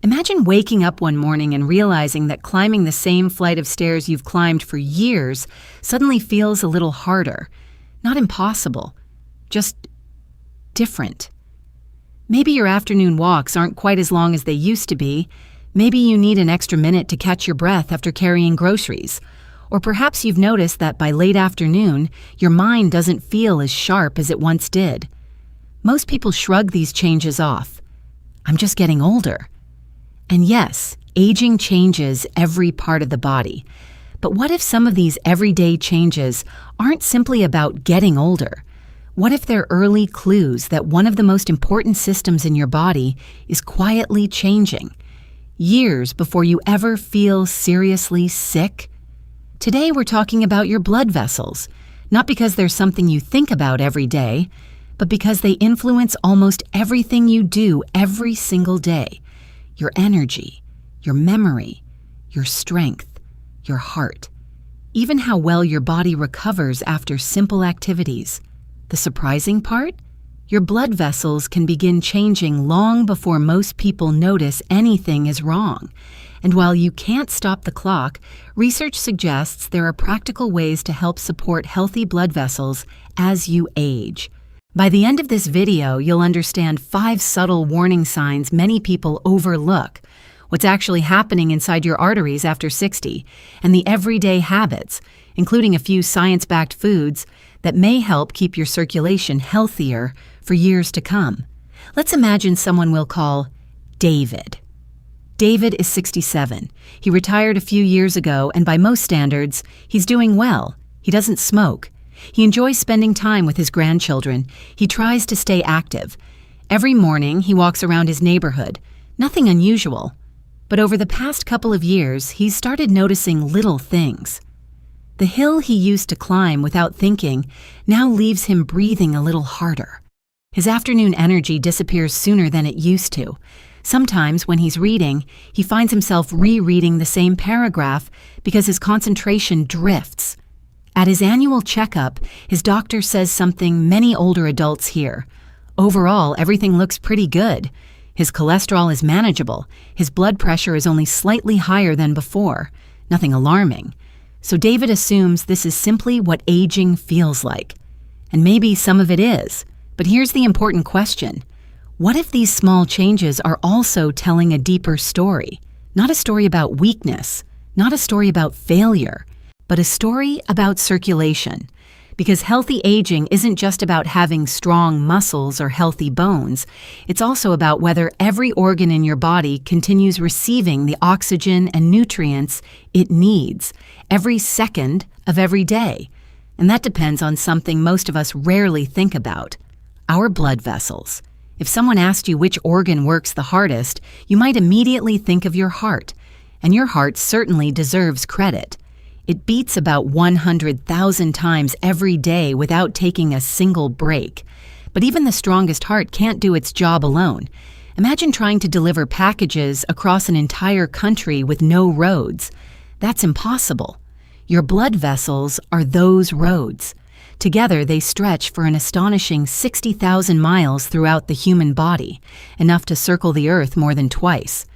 Imagine waking up one morning and realizing that climbing the same flight of stairs you've climbed for years suddenly feels a little harder. Not impossible, just different. Maybe your afternoon walks aren't quite as long as they used to be. Maybe you need an extra minute to catch your breath after carrying groceries. Or perhaps you've noticed that by late afternoon, your mind doesn't feel as sharp as it once did. Most people shrug these changes off. I'm just getting older. And yes, aging changes every part of the body. But what if some of these everyday changes aren't simply about getting older? What if they're early clues that one of the most important systems in your body is quietly changing, years before you ever feel seriously sick? Today we're talking about your blood vessels, not because they're something you think about every day, but because they influence almost everything you do every single day. Your energy, your memory, your strength, your heart, even how well your body recovers after simple activities. The surprising part? Your blood vessels can begin changing long before most people notice anything is wrong. And while you can't stop the clock, research suggests there are practical ways to help support healthy blood vessels as you age. By the end of this video, you'll understand 5 subtle warning signs many people overlook, what's actually happening inside your arteries after 60, and the everyday habits, including a few science-backed foods, that may help keep your circulation healthier for years to come. Let's imagine someone we'll call David. David is 67. He retired a few years ago, and by most standards, he's doing well. He doesn't smoke. He enjoys spending time with his grandchildren. He tries to stay active. Every morning, he walks around his neighborhood. Nothing unusual. But over the past couple of years, he's started noticing little things. The hill he used to climb without thinking now leaves him breathing a little harder. His afternoon energy disappears sooner than it used to. Sometimes, when he's reading, he finds himself rereading the same paragraph because his concentration drifts. At his annual checkup, his doctor says something many older adults hear. Overall, everything looks pretty good. His cholesterol is manageable. His blood pressure is only slightly higher than before. Nothing alarming. So David assumes this is simply what aging feels like. And maybe some of it is. But here's the important question. What if these small changes are also telling a deeper story? Not a story about weakness, not a story about failure, but a story about circulation. Because healthy aging isn't just about having strong muscles or healthy bones. It's also about whether every organ in your body continues receiving the oxygen and nutrients it needs every second of every day. And that depends on something most of us rarely think about: our blood vessels. If someone asked you which organ works the hardest, you might immediately think of your heart. And your heart certainly deserves credit. It beats about 100,000 times every day without taking a single break. But even the strongest heart can't do its job alone. Imagine trying to deliver packages across an entire country with no roads. That's impossible. Your blood vessels are those roads. Together, they stretch for an astonishing 60,000 miles throughout the human body, enough to circle the Earth more than twice.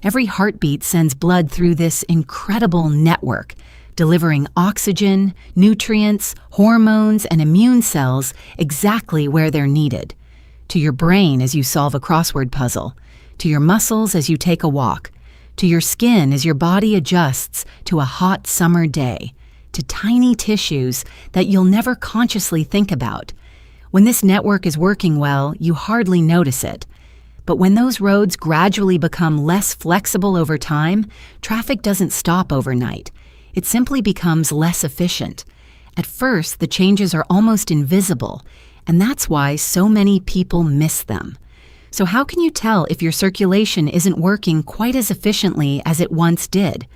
Every heartbeat sends blood through this incredible network, delivering oxygen, nutrients, hormones, and immune cells exactly where they're needed. To your brain as you solve a crossword puzzle, to your muscles as you take a walk, to your skin as your body adjusts to a hot summer day, to tiny tissues that you'll never consciously think about. When this network is working well, you hardly notice it. But when those roads gradually become less flexible over time, traffic doesn't stop overnight. It simply becomes less efficient. At first, the changes are almost invisible, and that's why so many people miss them. So how can you tell if your circulation isn't working quite as efficiently as it once did?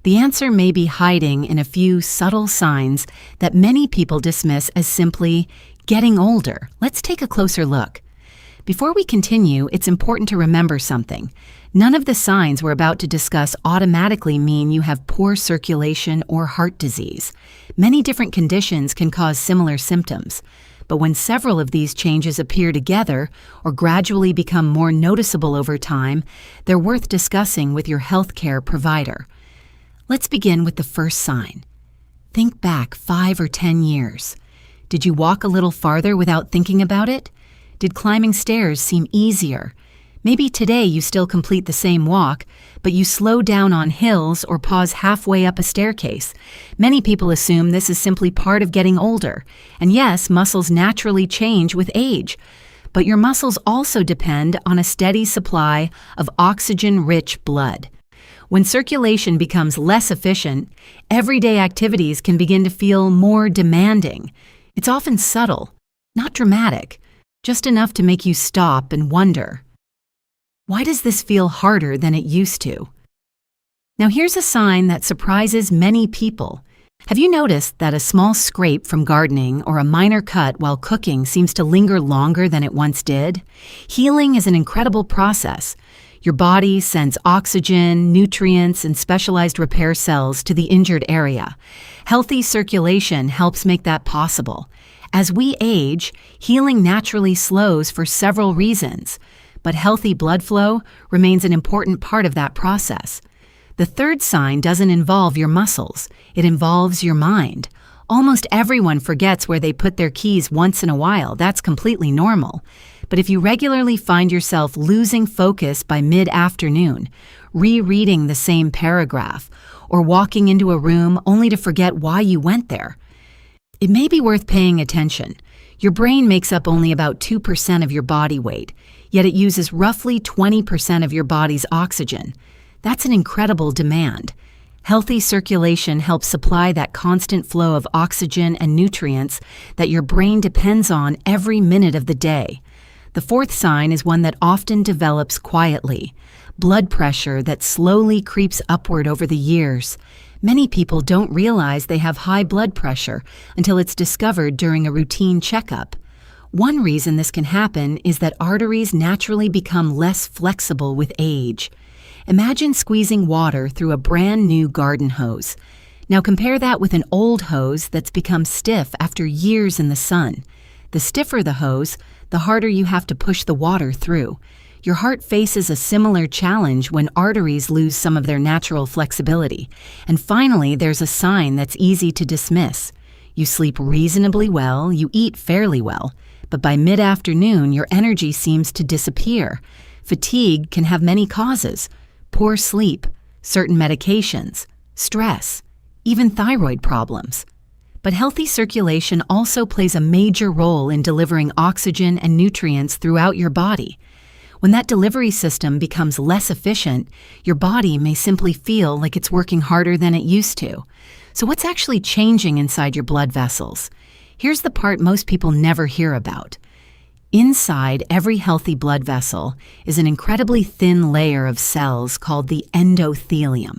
The answer may be hiding in a few subtle signs that many people dismiss as simply getting older. Let's take a closer look. Before we continue, it's important to remember something. None of the signs we're about to discuss automatically mean you have poor circulation or heart disease. Many different conditions can cause similar symptoms. But when several of these changes appear together or gradually become more noticeable over time, they're worth discussing with your healthcare provider. Let's begin with the first sign. Think back 5 or 10 years. Did you walk a little farther without thinking about it? Did climbing stairs seem easier? Maybe today you still complete the same walk, but you slow down on hills or pause halfway up a staircase. Many people assume this is simply part of getting older. And yes, muscles naturally change with age. But your muscles also depend on a steady supply of oxygen-rich blood. When circulation becomes less efficient, everyday activities can begin to feel more demanding. It's often subtle, not dramatic, just enough to make you stop and wonder, why does this feel harder than it used to? Now here's a sign that surprises many people. Have you noticed that a small scrape from gardening or a minor cut while cooking seems to linger longer than it once did? Healing is an incredible process. Your body sends oxygen, nutrients, and specialized repair cells to the injured area. Healthy circulation helps make that possible. As we age, healing naturally slows for several reasons, but healthy blood flow remains an important part of that process. The third sign doesn't involve your muscles, it involves your mind. Almost everyone forgets where they put their keys once in a while. That's completely normal. But if you regularly find yourself losing focus by mid-afternoon, rereading the same paragraph, or walking into a room only to forget why you went there, it may be worth paying attention. Your brain makes up only about 2% of your body weight, yet it uses roughly 20% of your body's oxygen. That's an incredible demand. Healthy circulation helps supply that constant flow of oxygen and nutrients that your brain depends on every minute of the day. The fourth sign is one that often develops quietly: blood pressure that slowly creeps upward over the years. Many people don't realize they have high blood pressure until it's discovered during a routine checkup. One reason this can happen is that arteries naturally become less flexible with age. Imagine squeezing water through a brand new garden hose. Now compare that with an old hose that's become stiff after years in the sun. The stiffer the hose, the harder you have to push the water through. Your heart faces a similar challenge when arteries lose some of their natural flexibility. And finally, there's a sign that's easy to dismiss. You sleep reasonably well, you eat fairly well, but by mid-afternoon, your energy seems to disappear. Fatigue can have many causes: poor sleep, certain medications, stress, even thyroid problems. But healthy circulation also plays a major role in delivering oxygen and nutrients throughout your body. When that delivery system becomes less efficient, your body may simply feel like it's working harder than it used to. So what's actually changing inside your blood vessels? Here's the part most people never hear about. Inside every healthy blood vessel is an incredibly thin layer of cells called the endothelium.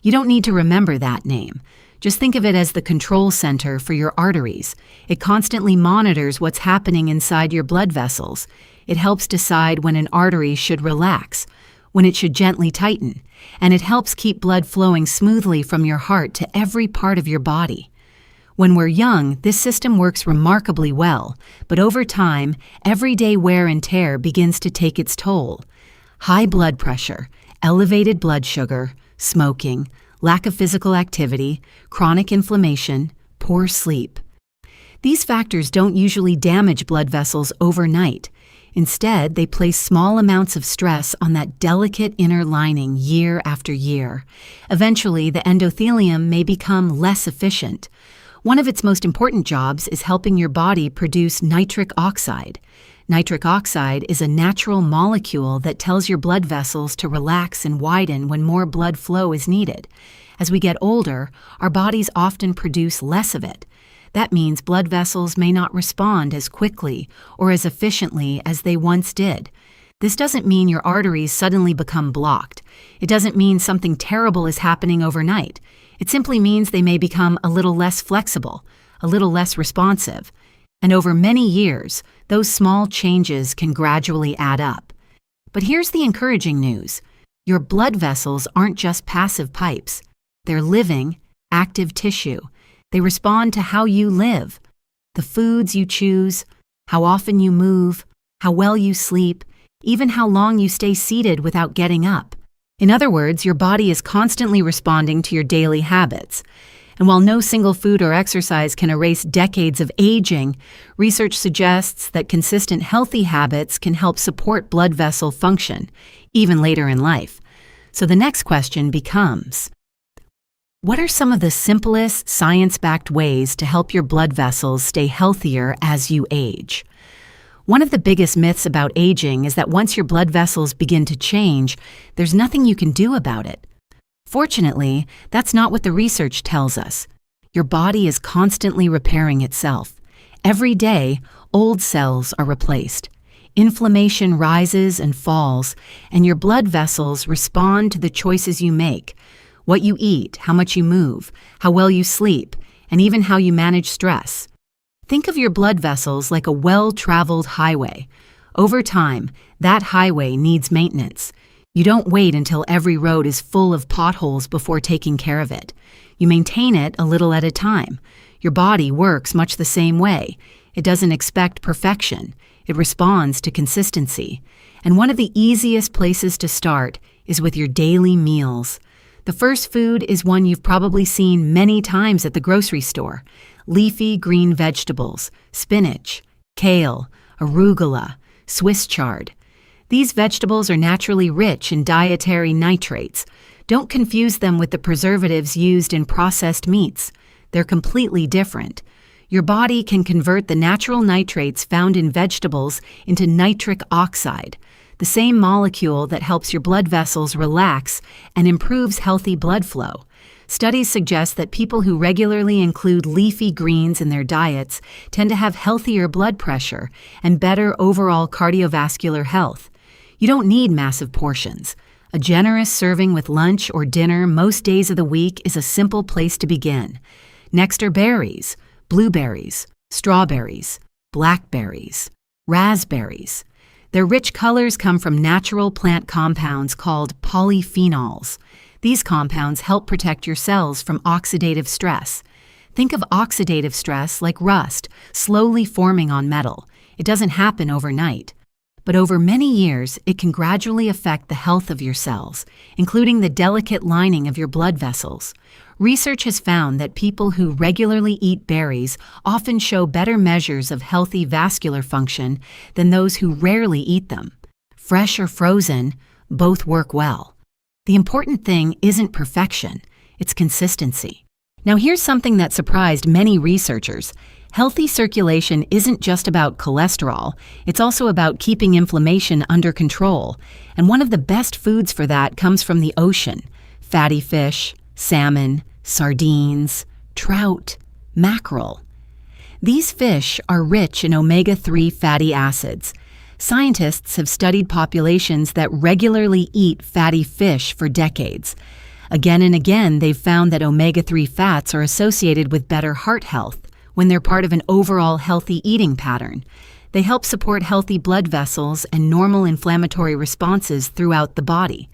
You don't need to remember that name. Just think of it as the control center for your arteries. It constantly monitors what's happening inside your blood vessels. It helps decide when an artery should relax, when it should gently tighten, and it helps keep blood flowing smoothly from your heart to every part of your body. When we're young, this system works remarkably well, but over time, everyday wear and tear begins to take its toll. High blood pressure, elevated blood sugar, smoking, lack of physical activity, chronic inflammation, poor sleep. These factors don't usually damage blood vessels overnight. Instead, they place small amounts of stress on that delicate inner lining year after year. Eventually, the endothelium may become less efficient. One of its most important jobs is helping your body produce nitric oxide. Nitric oxide is a natural molecule that tells your blood vessels to relax and widen when more blood flow is needed. As we get older, our bodies often produce less of it. That means blood vessels may not respond as quickly or as efficiently as they once did. This doesn't mean your arteries suddenly become blocked. It doesn't mean something terrible is happening overnight. It simply means they may become a little less flexible, a little less responsive. And over many years, those small changes can gradually add up. But here's the encouraging news. Your blood vessels aren't just passive pipes. They're living, active tissue. They respond to how you live. The foods you choose, how often you move, how well you sleep, even how long you stay seated without getting up. In other words, your body is constantly responding to your daily habits. And while no single food or exercise can erase decades of aging, research suggests that consistent healthy habits can help support blood vessel function, even later in life. So the next question becomes, what are some of the simplest, science-backed ways to help your blood vessels stay healthier as you age? One of the biggest myths about aging is that once your blood vessels begin to change, there's nothing you can do about it. Fortunately, that's not what the research tells us. Your body is constantly repairing itself. Every day, old cells are replaced. Inflammation rises and falls, and your blood vessels respond to the choices you make: what you eat, how much you move, how well you sleep, and even how you manage stress. Think of your blood vessels like a well-traveled highway. Over time, that highway needs maintenance. You don't wait until every road is full of potholes before taking care of it. You maintain it a little at a time. Your body works much the same way. It doesn't expect perfection. It responds to consistency. And one of the easiest places to start is with your daily meals. The first food is one you've probably seen many times at the grocery store: leafy green vegetables, spinach, kale, arugula, Swiss chard. These vegetables are naturally rich in dietary nitrates. Don't confuse them with the preservatives used in processed meats. They're completely different. Your body can convert the natural nitrates found in vegetables into nitric oxide, the same molecule that helps your blood vessels relax and improves healthy blood flow. Studies suggest that people who regularly include leafy greens in their diets tend to have healthier blood pressure and better overall cardiovascular health. You don't need massive portions. A generous serving with lunch or dinner most days of the week is a simple place to begin. Next are berries, blueberries, strawberries, blackberries, raspberries. Their rich colors come from natural plant compounds called polyphenols. These compounds help protect your cells from oxidative stress. Think of oxidative stress like rust, slowly forming on metal. It doesn't happen overnight. But over many years, it can gradually affect the health of your cells, including the delicate lining of your blood vessels. Research has found that people who regularly eat berries often show better measures of healthy vascular function than those who rarely eat them. Fresh or frozen, both work well. The important thing isn't perfection, it's consistency. Now here's something that surprised many researchers. Healthy circulation isn't just about cholesterol, it's also about keeping inflammation under control. And one of the best foods for that comes from the ocean: fatty fish, salmon, sardines, trout, mackerel. These fish are rich in omega-3 fatty acids. Scientists have studied populations that regularly eat fatty fish for decades. Again and again, they've found that omega-3 fats are associated with better heart health when they're part of an overall healthy eating pattern. They help support healthy blood vessels and normal inflammatory responses throughout the body.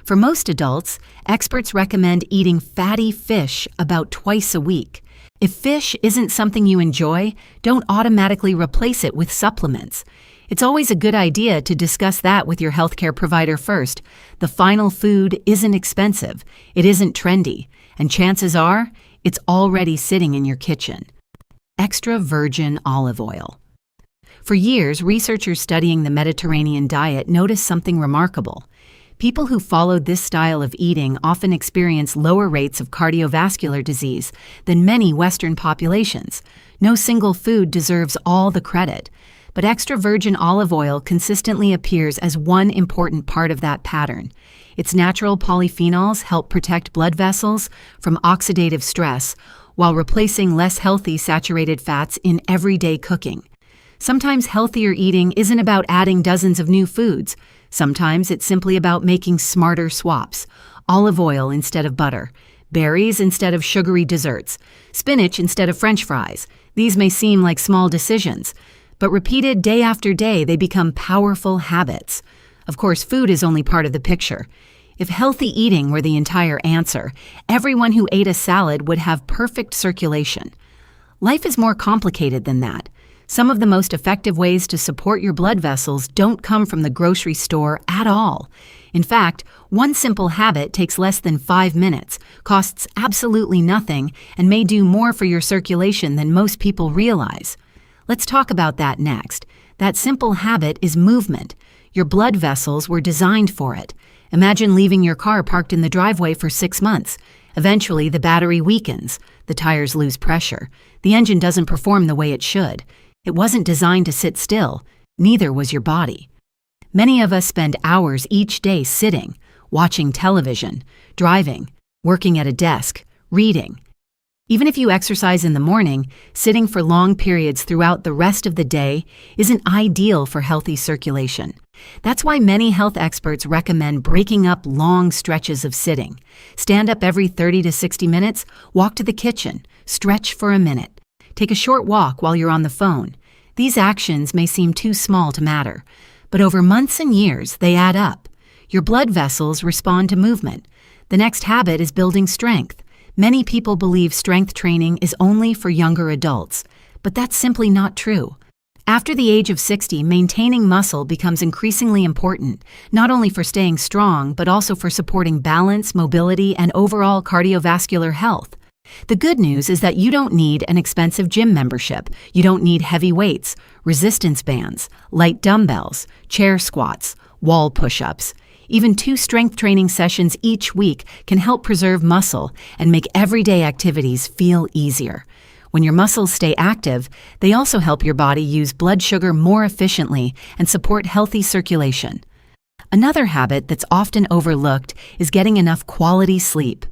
For most adults, experts recommend eating fatty fish about twice a week. If fish isn't something you enjoy, don't automatically replace it with supplements. It's always a good idea to discuss that with your healthcare provider first. The final food isn't expensive, it isn't trendy, and chances are it's already sitting in your kitchen. Extra virgin olive oil. For years, researchers studying the Mediterranean diet noticed something remarkable. People who followed this style of eating often experience lower rates of cardiovascular disease than many Western populations. No single food deserves all the credit, but extra virgin olive oil consistently appears as one important part of that pattern. Its natural polyphenols help protect blood vessels from oxidative stress while replacing less healthy saturated fats in everyday cooking. Sometimes healthier eating isn't about adding dozens of new foods. Sometimes it's simply about making smarter swaps: olive oil instead of butter, berries instead of sugary desserts, spinach instead of French fries. These may seem like small decisions, but repeated day after day, they become powerful habits. Of course, food is only part of the picture. If healthy eating were the entire answer, everyone who ate a salad would have perfect circulation. Life is more complicated than that. Some of the most effective ways to support your blood vessels don't come from the grocery store at all. In fact, one simple habit takes less than 5 minutes, costs absolutely nothing, and may do more for your circulation than most people realize. Let's talk about that next. That simple habit is movement. Your blood vessels were designed for it. Imagine leaving your car parked in the driveway for 6 months. Eventually, the battery weakens, the tires lose pressure, the engine doesn't perform the way it should. It wasn't designed to sit still, neither was your body. Many of us spend hours each day sitting, watching television, driving, working at a desk, reading. Even if you exercise in the morning, sitting for long periods throughout the rest of the day isn't ideal for healthy circulation. That's why many health experts recommend breaking up long stretches of sitting. Stand up every 30 to 60 minutes, walk to the kitchen, stretch for a minute. Take a short walk while you're on the phone. These actions may seem too small to matter, but over months and years, they add up. Your blood vessels respond to movement. The next habit is building strength. Many people believe strength training is only for younger adults, but that's simply not true. After the age of 60, maintaining muscle becomes increasingly important, not only for staying strong, but also for supporting balance, mobility, and overall cardiovascular health. The good news is that you don't need an expensive gym membership. You don't need heavy weights, resistance bands, light dumbbells, chair squats, wall push-ups. Even 2 strength training sessions each week can help preserve muscle and make everyday activities feel easier. When your muscles stay active, they also help your body use blood sugar more efficiently and support healthy circulation. Another habit that's often overlooked is getting enough quality sleep.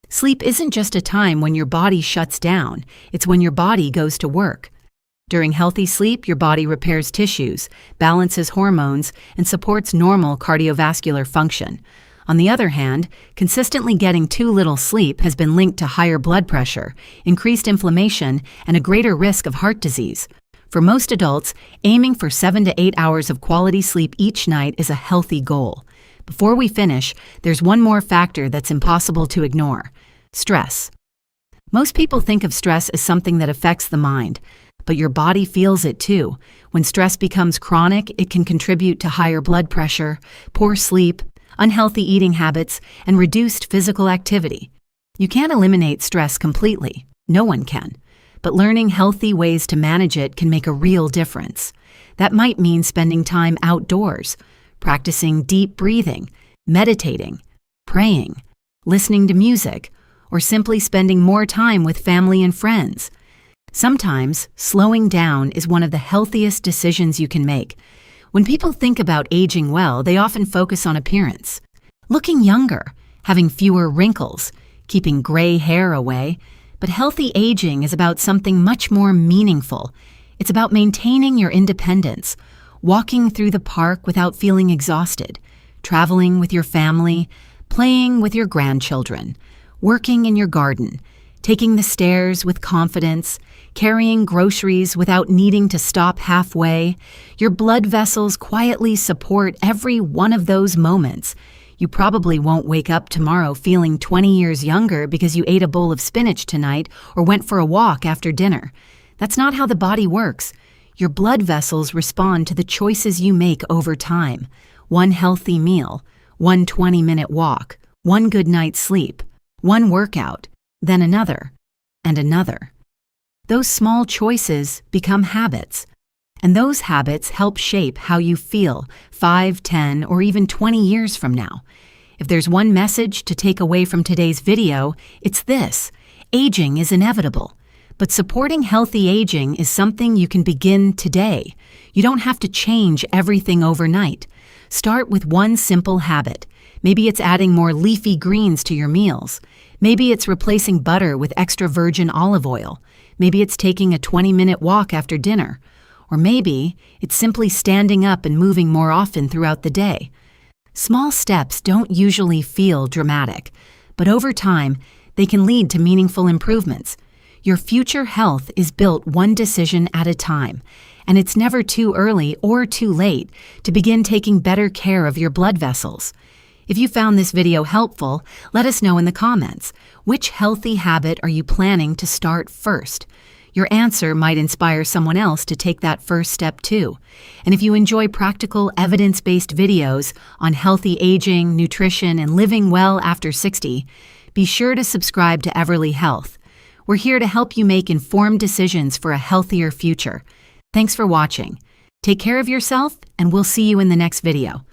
Sleep isn't just a time when your body shuts down, it's when your body goes to work. During healthy sleep, your body repairs tissues, balances hormones, and supports normal cardiovascular function. On the other hand, consistently getting too little sleep has been linked to higher blood pressure, increased inflammation, and a greater risk of heart disease. For most adults, aiming for 7 to 8 hours of quality sleep each night is a healthy goal. Before we finish, there's one more factor that's impossible to ignore: stress. Most people think of stress as something that affects the mind, but your body feels it too. When stress becomes chronic, it can contribute to higher blood pressure, poor sleep, unhealthy eating habits, and reduced physical activity. You can't eliminate stress completely. No one can. But learning healthy ways to manage it can make a real difference. That might mean spending time outdoors, practicing deep breathing, meditating, praying, listening to music, or simply spending more time with family and friends. Sometimes, slowing down is one of the healthiest decisions you can make. When people think about aging well, they often focus on appearance. Looking younger, having fewer wrinkles, keeping gray hair away. But healthy aging is about something much more meaningful. It's about maintaining your independence, walking through the park without feeling exhausted, traveling with your family, playing with your grandchildren, working in your garden, taking the stairs with confidence, carrying groceries without needing to stop halfway. Your blood vessels quietly support every one of those moments. You probably won't wake up tomorrow feeling 20 years younger because you ate a bowl of spinach tonight or went for a walk after dinner. That's not how the body works. Your blood vessels respond to the choices you make over time. One healthy meal, one 20-minute walk, one good night's sleep, one workout, then another, and another. Those small choices become habits, and those habits help shape how you feel 5, 10, or even 20 years from now. If there's one message to take away from today's video, it's this: aging is inevitable. But supporting healthy aging is something you can begin today. You don't have to change everything overnight. Start with one simple habit. Maybe it's adding more leafy greens to your meals. Maybe it's replacing butter with extra virgin olive oil. Maybe it's taking a 20-minute walk after dinner. Or maybe it's simply standing up and moving more often throughout the day. Small steps don't usually feel dramatic, but over time, they can lead to meaningful improvements. Your future health is built one decision at a time, and it's never too early or too late to begin taking better care of your blood vessels. If you found this video helpful, let us know in the comments. Which healthy habit are you planning to start first? Your answer might inspire someone else to take that first step too. And if you enjoy practical, evidence-based videos on healthy aging, nutrition, and living well after 60, be sure to subscribe to Everly Health. We're here to help you make informed decisions for a healthier future. Thanks for watching. Take care of yourself, and we'll see you in the next video.